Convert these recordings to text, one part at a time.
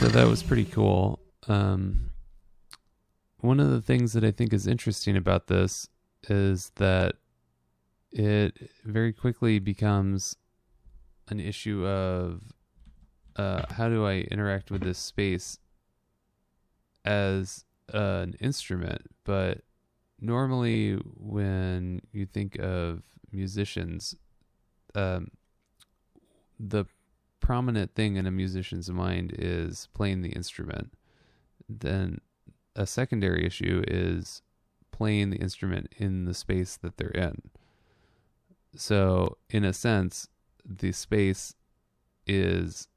So that was pretty cool. One of the things that I think is interesting about this is that it very quickly becomes an issue of how do I interact with this space as an instrument. But normally when you think of musicians, the prominent thing in a musician's mind is playing the instrument. Then a secondary issue is playing the instrument in the space that they're in. So in a sense, the space is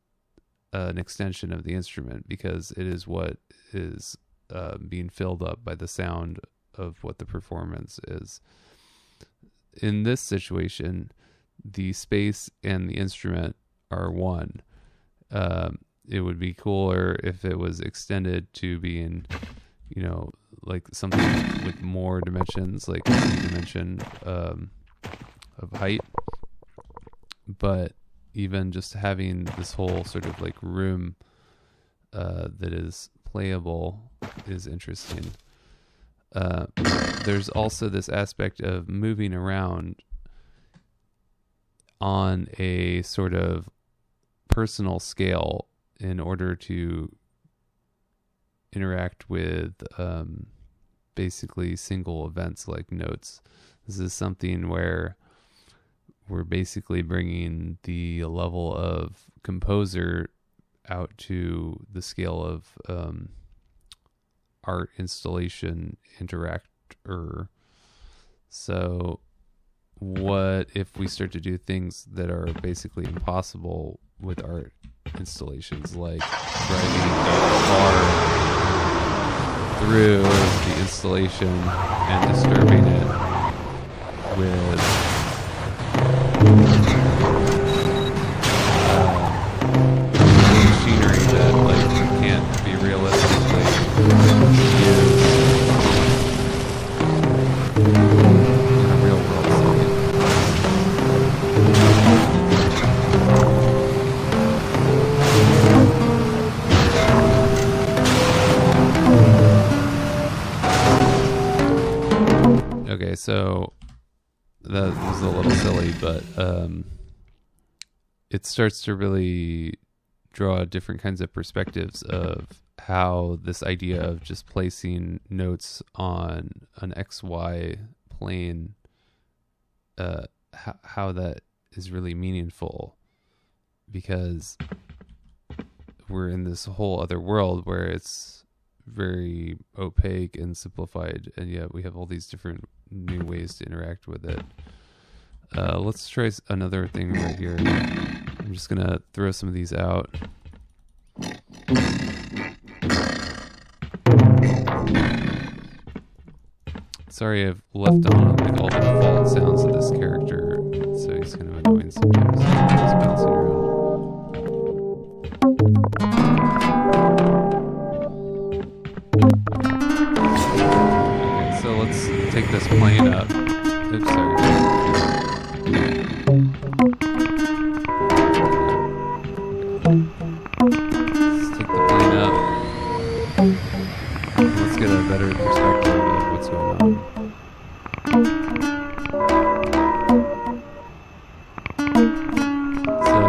an extension of the instrument because it is what is being filled up by the sound of what the performance is. In this situation, the space and the instrument are one. It would be cooler if it was extended to being, like something with more dimensions, like any dimension of height. But even just having this whole sort of like room that is playable is interesting. There's also this aspect of moving around on a sort of personal scale in order to interact with basically single events like notes. This is something where we're basically bringing the level of composer out to the scale of art installation interactor. So what if we start to do things that are basically impossible with art installations, like driving a car through the installation and disturbing it with machinery that like can't be realistically used in a real world setting. Okay, so that was a little silly, but it starts to really draw different kinds of perspectives of how this idea of just placing notes on an XY plane, how that is really meaningful, because we're in this whole other world where it's very opaque and simplified, and yet we have all these different new ways to interact with it. Let's try another thing right here. I'm just gonna throw some of these out. Sorry, I've left on like all the default sounds of this character, so he's kind of annoying sometimes. He's bouncing around. Okay, so let's take this plane up. Oops, sorry. Let's take the plane up. Let's get a better perspective of what's going on. So,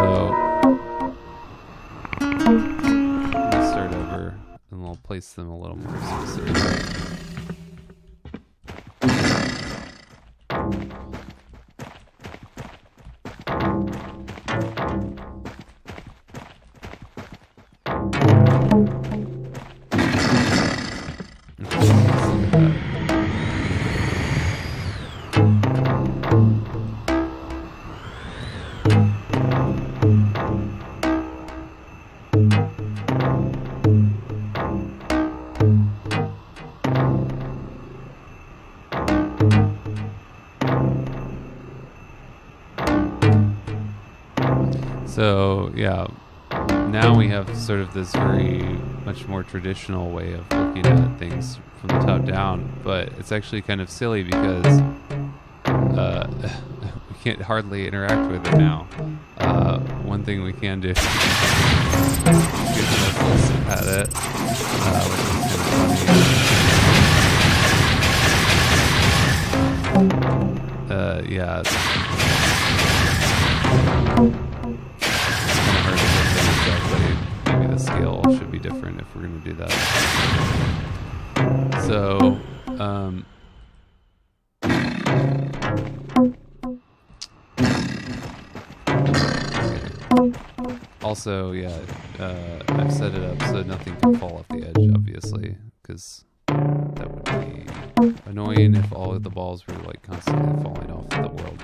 let's start over and we'll place them a little more specifically. So yeah, now we have sort of this very much more traditional way of looking at things from the top down, but it's actually kind of silly because we can't hardly interact with it now. One thing we can do at it, which is kind of funny. Yeah, it's kind of hard to get there exactly. Maybe the scale should be different if we're going to do that. So, also, yeah, I've set it up so nothing can fall off the edge, obviously, because that would be annoying if all of the balls were like constantly falling off the world.